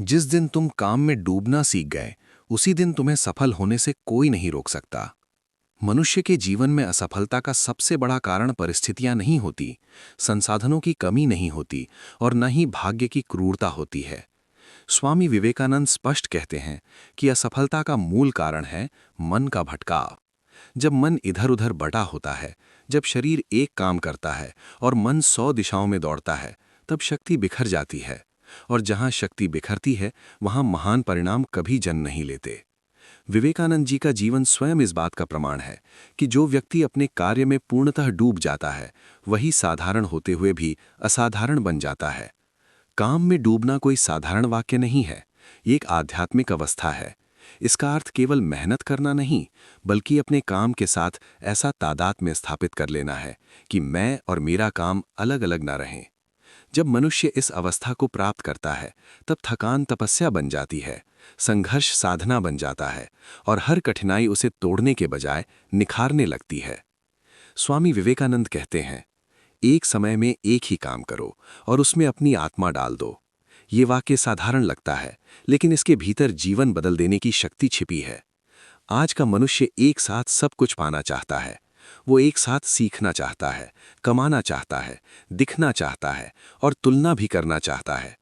जिस दिन तुम काम में डूबना सीख गए, उसी दिन तुम्हें सफल होने से कोई नहीं रोक सकता। मनुष्य के जीवन में असफलता का सबसे बड़ा कारण परिस्थितियां नहीं होती, संसाधनों की कमी नहीं होती और न ही भाग्य की क्रूरता होती है। स्वामी विवेकानंद स्पष्ट कहते हैं कि असफलता का मूल कारण है मन का भटकाव। जब मन इधर उधर बटा होता है, जब शरीर एक काम करता है और मन 100 दिशाओं में दौड़ता है, तब शक्ति बिखर जाती है। और जहां शक्ति बिखरती है, वहां महान परिणाम कभी जन्म नहीं लेते। विवेकानंद जी का जीवन स्वयं इस बात का प्रमाण है कि जो व्यक्ति अपने कार्य में पूर्णतः डूब जाता है, वही साधारण होते हुए भी असाधारण बन जाता है। काम में डूबना कोई साधारण वाक्य नहीं है, ये एक आध्यात्मिक अवस्था है। इसका अर्थ केवल मेहनत करना नहीं, बल्कि अपने काम के साथ ऐसा तादाद में स्थापित कर लेना है कि मैं और मेरा काम अलग अलग ना रहें। जब मनुष्य इस अवस्था को प्राप्त करता है, तब थकान तपस्या बन जाती है, संघर्ष साधना बन जाता है और हर कठिनाई उसे तोड़ने के बजाय निखारने लगती है। स्वामी विवेकानंद कहते हैं, एक समय में एक ही काम करो और उसमें अपनी आत्मा डाल दो। ये वाक्य साधारण लगता है, लेकिन इसके भीतर जीवन बदल देने की शक्ति छिपी है। आज का मनुष्य एक साथ सब कुछ पाना चाहता है। वो एक साथ सीखना चाहता है, कमाना चाहता है, दिखना चाहता है और तुलना भी करना चाहता है।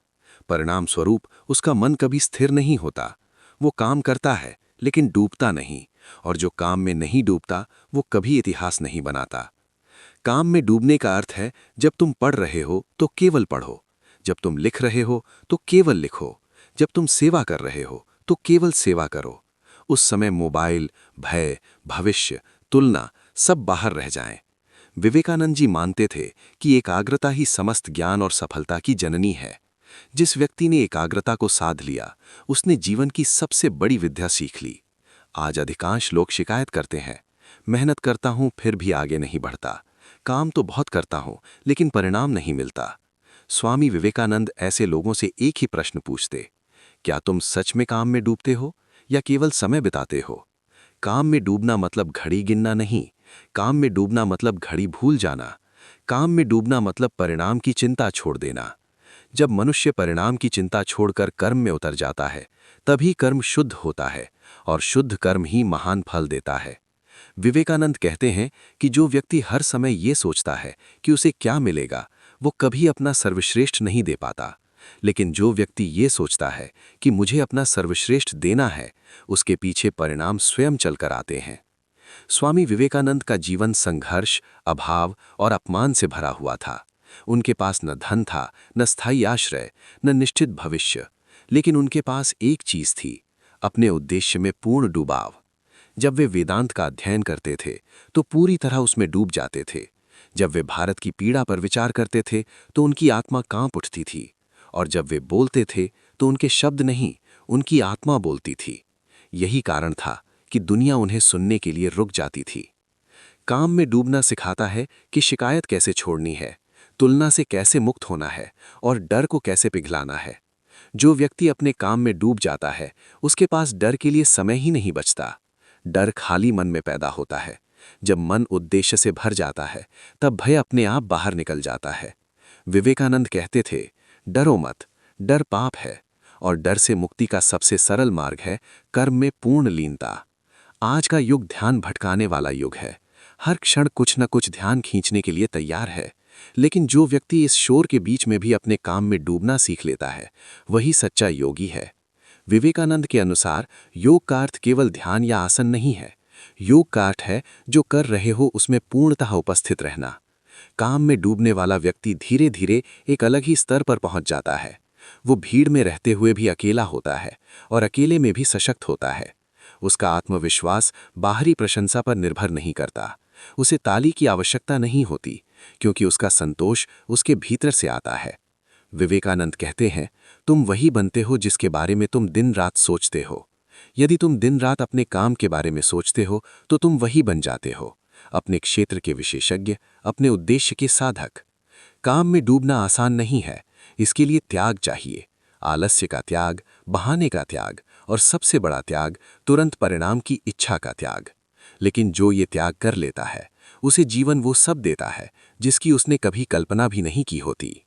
परिणाम स्वरूप उसका मन कभी स्थिर नहीं होता। वो काम करता है, लेकिन डूबता नहीं, और जो काम में नहीं डूबता, वो कभी इतिहास नहीं बनाता। काम में डूबने का अर्थ है, जब तुम पढ़ रहे हो तो केवल पढ़ो, जब तुम लिख रहे हो तो केवल लिखो, जब तुम सेवा कर रहे हो तो केवल सेवा करो। उस समय मोबाइल, भय, भविष्य, तुलना सब बाहर रह जाएं। विवेकानंद जी मानते थे कि एकाग्रता ही समस्त ज्ञान और सफलता की जननी है। जिस व्यक्ति ने एकाग्रता को साध लिया, उसने जीवन की सबसे बड़ी विद्या सीख ली। आज अधिकांश लोग शिकायत करते हैं, मेहनत करता हूं फिर भी आगे नहीं बढ़ता, काम तो बहुत करता हूं लेकिन परिणाम नहीं मिलता। स्वामी विवेकानंद ऐसे लोगों से एक ही प्रश्न पूछते, क्या तुम सच में काम में डूबते हो या केवल समय बिताते हो? काम में डूबना मतलब घड़ी गिनना नहीं, काम में डूबना मतलब घड़ी भूल जाना। काम में डूबना मतलब परिणाम की चिंता छोड़ देना। जब मनुष्य परिणाम की चिंता छोड़कर कर्म में उतर जाता है, तभी कर्म शुद्ध होता है और शुद्ध कर्म ही महान फल देता है। विवेकानंद कहते हैं कि जो व्यक्ति हर समय ये सोचता है कि उसे क्या मिलेगा, वो कभी अपना सर्वश्रेष्ठ नहीं दे पाता। लेकिन जो व्यक्ति ये सोचता है कि मुझे अपना सर्वश्रेष्ठ देना है, उसके पीछे परिणाम स्वयं चलकर आते हैं। स्वामी विवेकानंद का जीवन संघर्ष, अभाव और अपमान से भरा हुआ था। उनके पास न धन था, न स्थायी आश्रय, न निश्चित भविष्य, लेकिन उनके पास एक चीज थी, अपने उद्देश्य में पूर्ण डूबाव। जब वे वेदांत का अध्ययन करते थे तो पूरी तरह उसमें डूब जाते थे। जब वे भारत की पीड़ा पर विचार करते थे तो उनकी आत्मा कांप उठती थी, और जब वे बोलते थे तो उनके शब्द नहीं, उनकी आत्मा बोलती थी। यही कारण था कि दुनिया उन्हें सुनने के लिए रुक जाती थी। काम में डूबना सिखाता है कि शिकायत कैसे छोड़नी है, तुलना से कैसे मुक्त होना है और डर को कैसे पिघलाना है। जो व्यक्ति अपने काम में डूब जाता है, उसके पास डर के लिए समय ही नहीं बचता। डर खाली मन में पैदा होता है। जब मन उद्देश्य से भर जाता है, तब भय अपने आप बाहर निकल जाता है। विवेकानंद कहते थे, डरो मत, डर पाप है, और डर से मुक्ति का सबसे सरल मार्ग है कर्म में पूर्ण लीनता। आज का युग ध्यान भटकाने वाला युग है। हर क्षण कुछ न कुछ ध्यान खींचने के लिए तैयार है, लेकिन जो व्यक्ति इस शोर के बीच में भी अपने काम में डूबना सीख लेता है, वही सच्चा योगी है। विवेकानंद के अनुसार योग का अर्थ केवल ध्यान या आसन नहीं है। योग का अर्थ है जो कर रहे हो उसमें पूर्णतः उपस्थित रहना। काम में डूबने वाला व्यक्ति धीरे धीरे एक अलग ही स्तर पर पहुंच जाता है। वो भीड़ में रहते हुए भी अकेला होता है और अकेले में भी सशक्त होता है। उसका आत्मविश्वास बाहरी प्रशंसा पर निर्भर नहीं करता। उसे ताली की आवश्यकता नहीं होती, क्योंकि उसका संतोष उसके भीतर से आता है। विवेकानंद कहते हैं, तुम वही बनते हो जिसके बारे में तुम दिन रात सोचते हो। यदि तुम दिन रात अपने काम के बारे में सोचते हो तो तुम वही बन जाते हो, अपने क्षेत्र के विशेषज्ञ, अपने उद्देश्य के साधक। काम में डूबना आसान नहीं है, इसके लिए त्याग चाहिए। आलस्य का त्याग, बहाने का त्याग और सबसे बड़ा त्याग तुरंत परिणाम की इच्छा का त्याग। लेकिन जो ये त्याग कर लेता है, उसे जीवन वो सब देता है जिसकी उसने कभी कल्पना भी नहीं की होती।